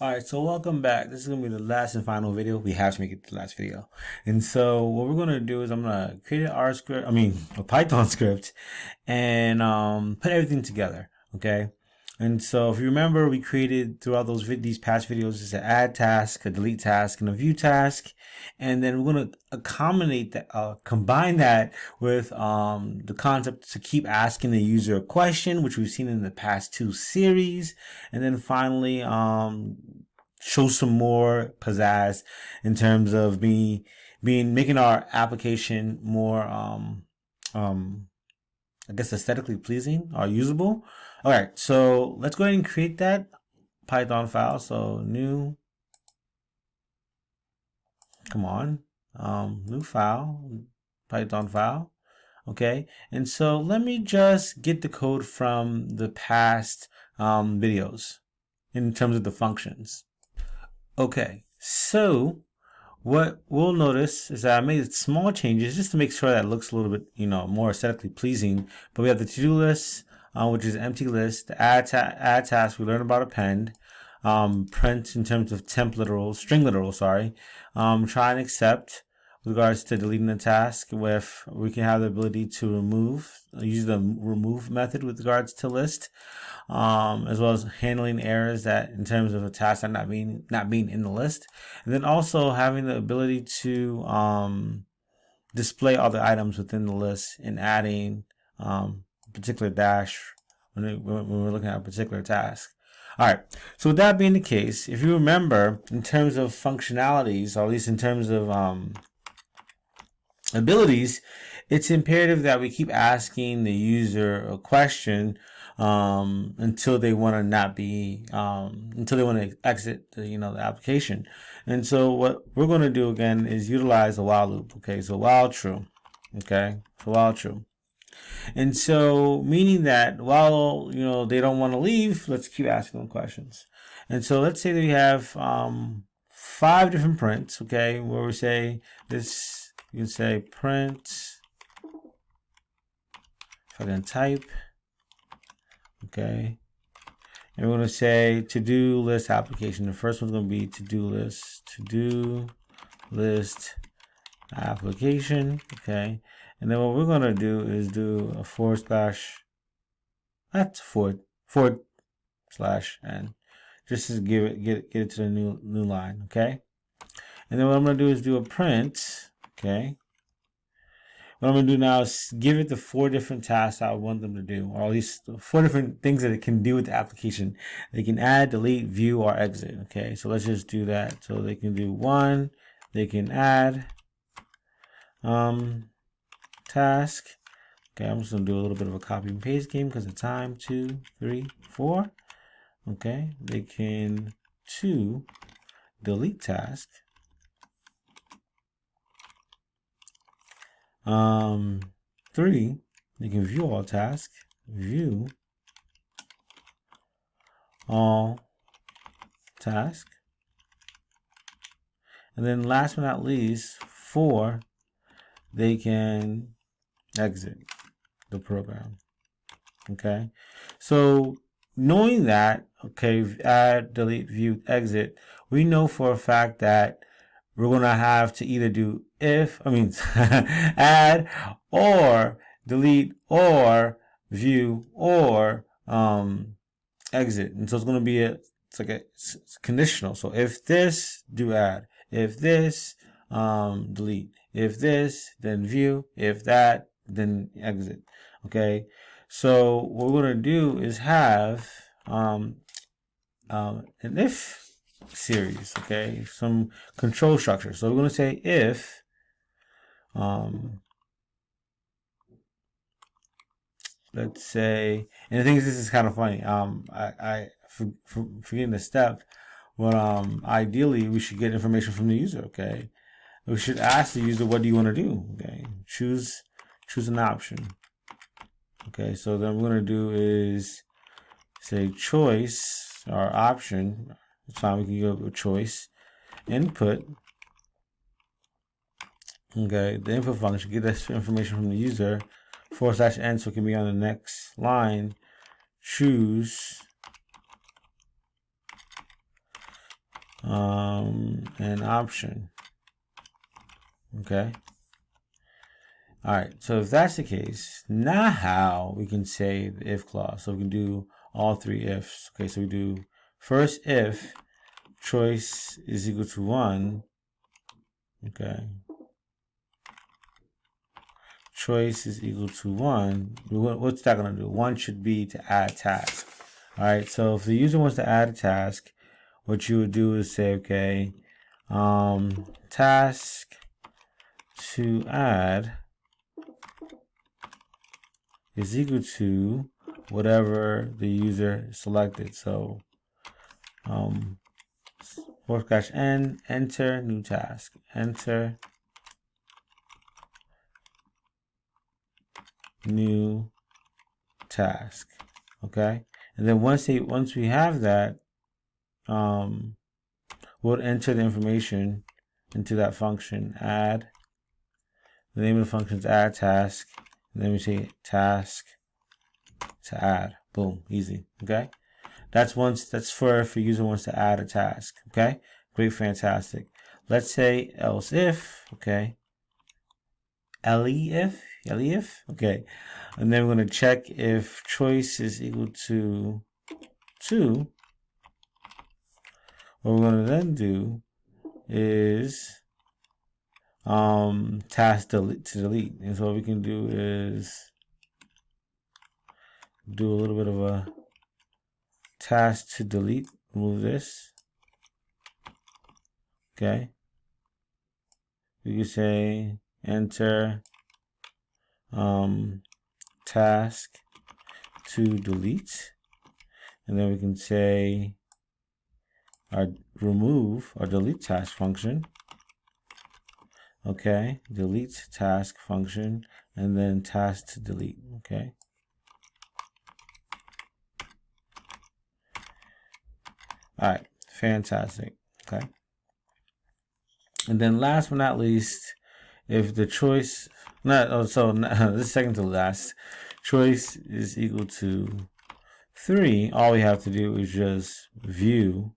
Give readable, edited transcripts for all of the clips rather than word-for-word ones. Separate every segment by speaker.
Speaker 1: Alright, so welcome back. This is going to be the last and final video. We have to make it the last video. And so what we're going to do is I'm going to create an R script, a Python script, and put everything together, okay? And so if you remember, we created throughout these past videos, it's an add task, a delete task, and a view task. And then we're going to accommodate that, combine that with the concept to keep asking the user a question, which we've seen in the past two series. And then finally, show some more pizzazz in terms of making our application more, I guess aesthetically pleasing or usable. All right, so let's go ahead and create that Python file. So new, new file, Python file. Okay, and so let me just get the code from the past videos in terms of the functions. Okay, so what we'll notice is that I made small changes just to make sure that it looks a little bit, more aesthetically pleasing. But we have the to-do list, which is empty list, the add task, we learned about append, print in terms of string literal, sorry, try and accept with regards to deleting the task. With we can have the ability to use the remove method with regards to list, as well as handling errors that in terms of a task that not being in the list, and then also having the ability to display other items within the list and adding particular dash when we're looking at a particular task. All right, so with that being the case, if you remember, in terms of functionalities, or at least in terms of abilities, it's imperative that we keep asking the user a question until they want to until they want to exit the application. And so what we're going to do again is utilize a while loop. Okay, so while true. Okay, so while true. And so meaning that while they don't want to leave, let's keep asking them questions. And so let's say that we have 5 different prints. Okay, where we say this. You can say print, if I can type, okay, and we're going to say to-do list application. The first one's going to be to-do list application, okay, and then what we're going to do is do a forward slash n, just to get it to the new line, okay, and then what I'm going to do is do a print. Okay. What I'm going to do now is give it the 4 different tasks I want them to do, or at least 4 different things that it can do with the application. They can add, delete, view, or exit. Okay, so let's just do that. So they can do 1, they can add task. Okay, I'm just going to do a little bit of a copy and paste game because of time. 2, 3, 4. Okay, they can 2 delete task. 3, you can view all tasks, view all task, and then last but not least, 4, they can exit the program. Okay, so knowing that, okay, add, delete, view, exit, we know for a fact that we're going to have to either do add or delete or view or exit. And so it's going to be it's conditional. So if this, do add. If this, delete. If this, then view. If that, then exit. Okay. So what we're going to do is have an if series, okay, some control structure. So we're going to say if let's say, and I think this is kind of funny, forgetting the step, but ideally we should get information from the user. Okay, we should ask the user, what do you want to do? Okay, choose an option. Okay, so then what we're going to do is say choice or option. It's fine, we can go with choice. Input. Okay, the input function, get this information from the user, /n, so it can be on the next line. Choose an option. Okay. All right. So if that's the case, now we can say the if clause. So we can do all three ifs. Okay. So we do first if choice is equal to 1. Okay. Choice is equal to 1. What's that going to do? 1 should be to add task. All right. So if the user wants to add a task, what you would do is say, okay, task to add is equal to whatever the user selected. So /n, enter new task, enter new task. Okay, and then once we have that, we'll enter the information into that function, add. The name of the function is add task, and then we say task to add. Boom, easy. Okay, that's for if a user wants to add a task. Okay, great, fantastic. Let's say else if. Okay, elif. Okay, and then we're going to check if choice is equal to 2. What we're going to then do is task to delete. And so what we can do is do a little bit of a task to delete. Remove this. Okay. We can say enter task to delete, and then we can say our remove or delete task function. Okay, delete task function, and then task to delete. Okay. All right, fantastic. Okay. And then last but not least, if the choice, this second to last, choice is equal to 3, all we have to do is just view,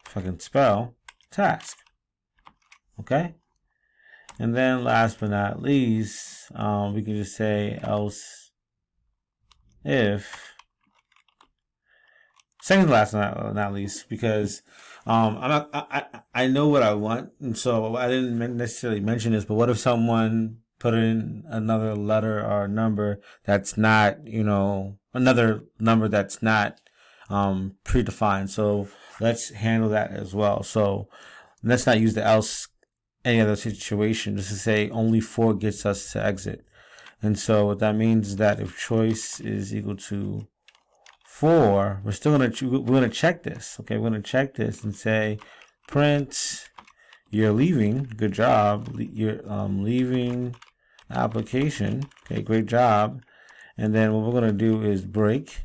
Speaker 1: if I can spell, task. Okay. And then last but not least, we can just say else if, second to last but not least, because I know what I want, and so I didn't necessarily mention this, but what if someone put in another letter or number that's not, another number that's not predefined? So let's handle that as well. So let's not use the else any other situation, just to say only 4 gets us to exit. And so what that means is that if choice is equal to 4, we're gonna check this. Okay, we're gonna check this and say print you're leaving, good job, you're leaving application. Okay, great job. And then what we're gonna do is break,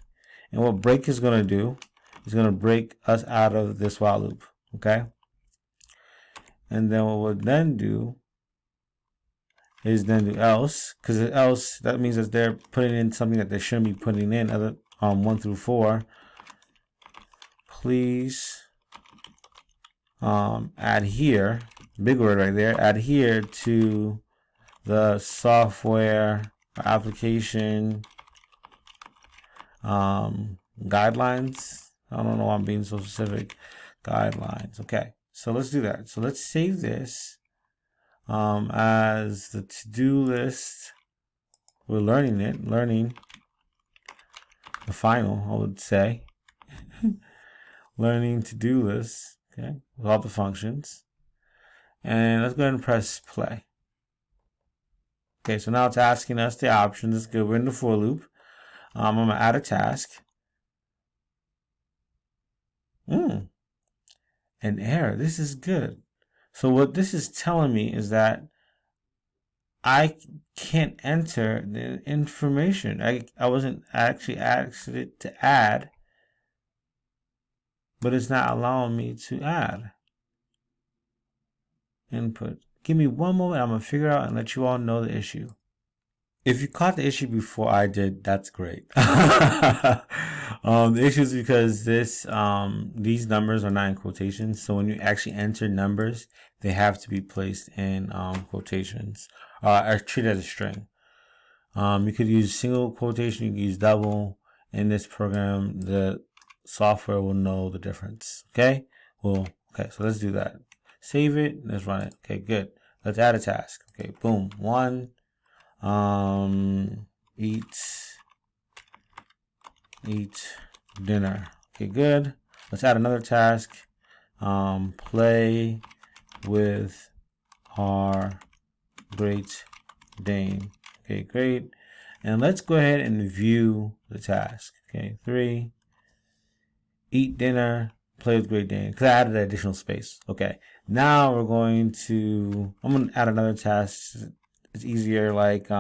Speaker 1: and what break is gonna do is gonna break us out of this while loop. Okay, and then what we'll then do is then do else, because else, that means that they're putting in something that they shouldn't be putting in. Other 1 through 4, please adhere, big word right there, adhere to the software application guidelines. I don't know why I'm being so specific. Guidelines. Okay, so let's do that. So let's save this as the to-do list. We're learning the final, I would say. Learning to-do list. Okay, with all the functions. And let's go ahead and press play. Okay, so now it's asking us the options. Let's go. We're in the for loop. I'm gonna add a task. An error. This is good. So what this is telling me is that I can't enter the information. I wasn't actually asked it to add, but it's not allowing me to add. Input. Give me one moment. I'm going to figure out and let you all know the issue. If you caught the issue before I did, that's great. The issue is because these numbers are not in quotations. So when you actually enter numbers, they have to be placed in quotations or treated as a string. You could use single quotation, you can use double. In this program, the software will know the difference. Okay? Well, okay, so let's do that. Save it, let's run it. Okay, good. Let's add a task. Okay, boom. 1. Eat dinner. Okay, good. Let's add another task. Play with our Great Dane. Okay, great. And let's go ahead and view the task. Okay, 3. Eat dinner, play with Great Dane. Because I added additional space. Okay, now I'm going to add another task. It's easier, like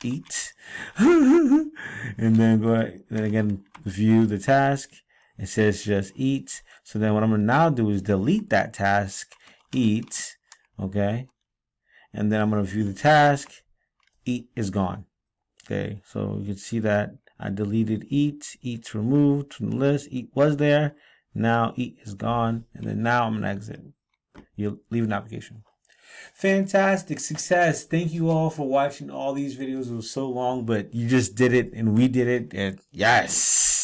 Speaker 1: eat. And then go ahead, then again, view the task. It says just eat. So then what I'm going to now do is delete that task, eat. Okay. And then I'm going to view the task. Eat is gone. Okay, so you can see that I deleted eat. Eat's removed from the list. Eat was there. Now eat is gone. And then now I'm going to exit. You'll leave an application. Fantastic success. Thank you all for watching all these videos. It was so long, but you just did it and we did it. And yes.